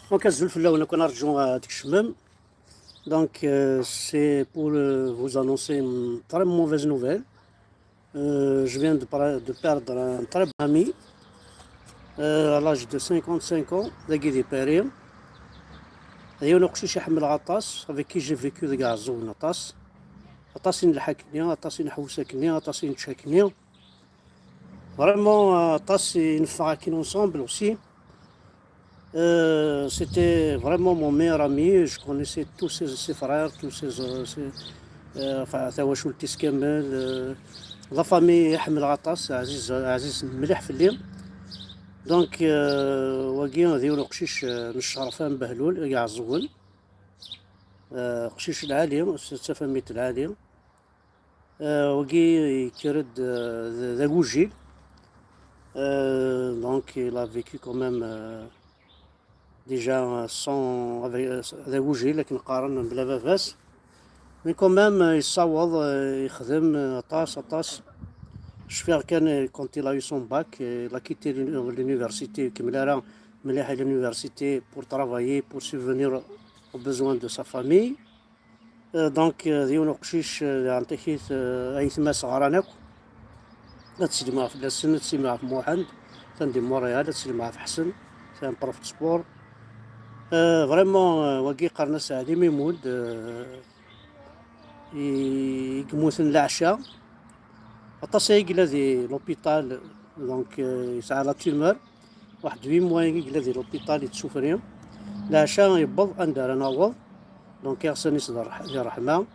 Donc, c'est pour vous annoncer une très mauvaise nouvelle. Je viens de perdre un très bon ami à l'âge de 55 ans, Dagui Périm. Et نقشيش يحمل عطاس avec qui j'ai vécu ديك عزون عطاس عطاس ينلحقني عطاس ينحوسكني عطاس ينتشاكني vraiment عطاس ينفعكني ensemble aussi. C'était vraiment mon meilleur ami. Je connaissais tous ses frères, tous enfin ثواشولتيس كامل. La famille يحمل عطاس عزيز مليح في الليل. دونك واقي ديالو قشيش من الشرفان بهلول كاع الزغل. قشيش العالي سفاميت العالي. واقي كيرد ذا وجيل. Donc il a vécu quand même déjà sans هذا وجهي لكن قارن بلا بافاس مي كومام يصاوض يخدم عطاس شفيغ كان كونت il a eu son bac il a quitté l'université كمل راه مليح l'université pour travailler pour subvenir aux besoins de sa famille. دونك ديونو قشيش عن تحيث اي ثما صغرانك لا تسلي معاه في السن تسلي معاه في موحد تندي موريال تسلي معاه في حسن سان بروف سبور. فريمون واقي قرنا سعدي ميمود يقموثن العشاء عطاس يقلا ذي لوبيتال دونك يسعى لا تيمر واحد 8 موا يقلا ذي لوبيتال يتسوفريم العشاء يبض اندار ناوض دونك يغسل يصدر ذي رحمة.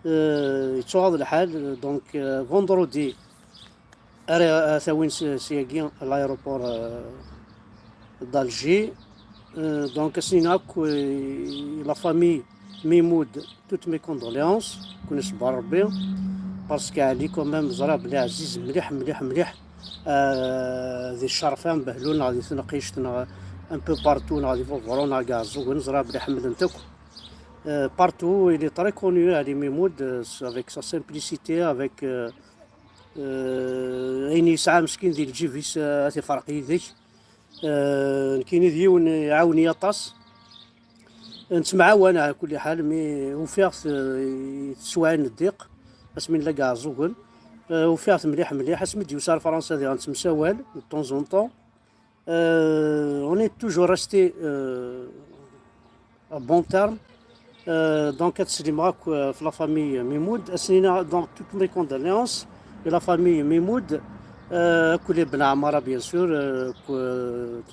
يتوعض الحال دونك فوندرودي ثوين سياقين الايروبور d'Alger. Donc la famille Mimoud, toutes mes condoléances كونش بربي باسكو علي كومام زرا بلي عزيز مليح ذي الشرفان بهلول غادي تنقيشتنا ان بو بارتو غادي فورونا كاع الزوين زرا بلي حمد نتاك partout il est très connu Ali Mimoud avec sa simplicité avec يعني يسعى مسكين ذي الجيفيس هاتي فرقي ذيك. كاين ديون يعاوني يطاس نسمع وانا على كل حال مي وفيها تسوعين الضيق اسمين لا كاع زوغل وفيها مليح اسمي ديوسار فرنسا دي غنتمساوال طون زون طون. اوني توجور ريستي ا بون تيرم. دونك تسلي معاك في لا فامي ميمود اسنينا دونك توت مي كوندوليونس لا فامي ميمود. كل بن عمارة بيان سور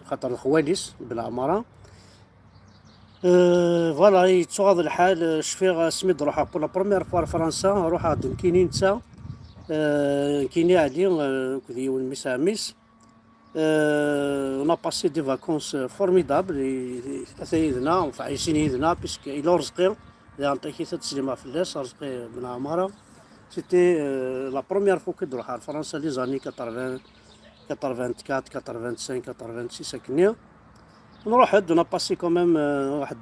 خاطر الخواليس بن عمارة. فوالا يتوغض الحال شفيغ سميد روحها بور لا بروميير فوا فرنسا روحها كينين نتا كيني علي كذي والميس عميس. on a passé des vacances formidables ثايدنا عايشين يدنا بيسك إلا رزقي يعني تاكيثة تسليمة فلاس رزقي بن عمارة. C'était la première fois que je suis en France, les années 80, 84, 85, 86. On a passé quand même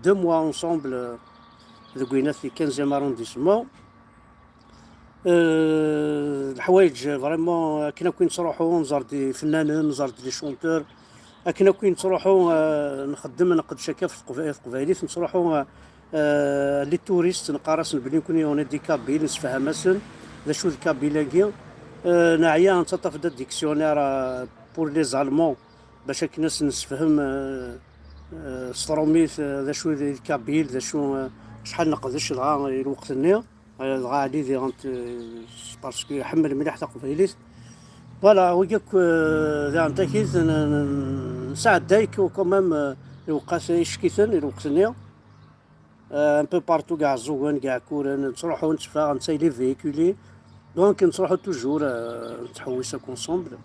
2 mois ensemble dans le 15e arrondissement. الحوايج فريمون كنا كي نروحوا نزار دي فنانين نزار دي شونتور كنا كي نروحوا نخدم نقد شكا في قبايليت نروحوا لي توريست نقارس بلي نكون اون ديكابيل نسفهم اسن ذا شو الكابيلاكي نعيا نتطف دا ديكسيونير بور لي زالمون باش كناس نسفهم ستروميث ذا شو الكابيل ذا شو شحال نقدرش دغا الوقت ني دغا علي دي غنت باسكو يحمل مليح تاع قبايليت. فوالا وياك ذا نتاكيز نساعد دايك وكومام الوقت يشكيثن الوقت ني un peu partout كاع الزوان كاع كورن نروحو نتفاهم نسايلي فيكولي دونك نروحو توجور نتحوسو كونسومبل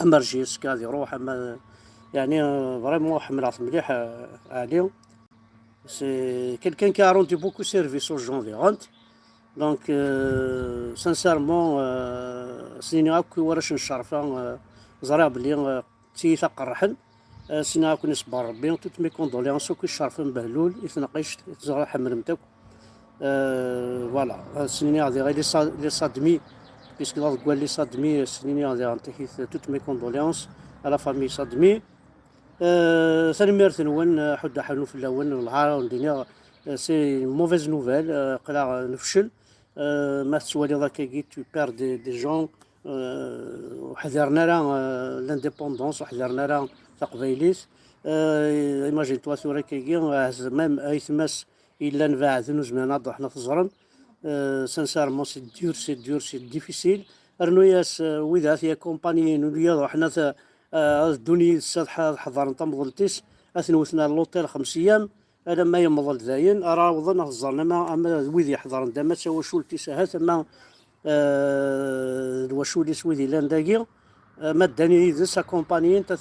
اما رجيسك غادي يروح اما يعني فريمون حمل مليح عليه. سي كيلكان كي اروندي بوكو سيرفيس او جون دي غونت دونك سانسيرمون سنيني هاكو وراش نشرفا زرا بلي تيثا قرحن سينا كون يصبر ربي توت مي كوندوليونس كي شرفن بهلول يتناقش تزرع حمل نتاك. فوالا سنيني غادي غير لي صادمي بيسك قال لي صادمي سنيني غادي نعطيك توت مي كوندوليونس على فامي صادمي. تنميرت نون حد حنو في اللون العار الدنيا. سي موفيز نوفيل، قلع نفشل. ما تسوالي ذاك كي تو بير دي جون. وحذرنا راه لانديبوندونس، وحذرنا راه تقبيليس. ايماجين توا ثورة كي ميم ايثماس الا نفع ذنو زمان حنا في الزرن. سانسارمون سي دور سي ديفيسيل. رنو ياس ويذات هي كومباني نوليا حنا الدنيا السطح حضر نتا مضلتيس. اثنوثنا اللوطيل 5 ايام. انا ما يمضل زاين ارى وظن الظن اما ويذي حضر نتا ما تسوى شو التساهات اما الوشولي سويدي لانداكي. ما داني ذس كومباني انت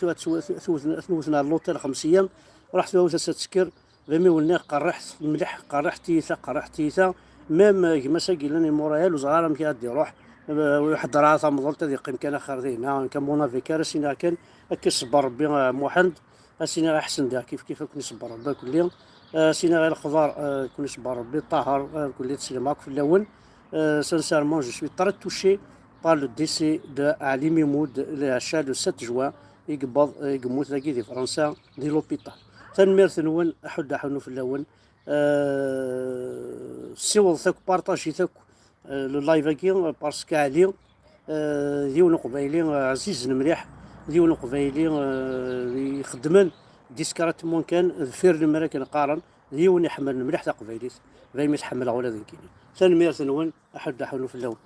ثوثنا اللوطيل 5 ايام. رحت ثوث تسكر فمي ولنا قرحت ملح قرحت تيثا ميم كيما ساكيلاني مورايل وزغار مكي غادي يروح واحد راه تمضلت هذه قيم كان اخر ذينا كان مونافي كارسينا كان هكا صبر ربي محمد. سينا احسن دا كيف كون يصبر ربي كل يوم. سينا غير الخضار كون يصبر ربي طاهر كل تسلي في الاول. سانسارمون جو سوي تري توشي بار لو ديسي دو علي ميمود اللي عشا لو 7 جوان يقموت ذاكي دي فرنسا دي لوبيتال. تنمير ثنون احد حنو في الاول. سيوض ثاك بارطاجي ثاك لو لايف كي باسكو علي ديون قبايلي عزيز مليح. ديون قبايلي يخدمن ديسكراتمون كان فير المراكن قارن ديون يحمل مليح تاع قبايليس غير ما يتحمل ولا ذيك. تنمير ثنون احد حنو في الاول.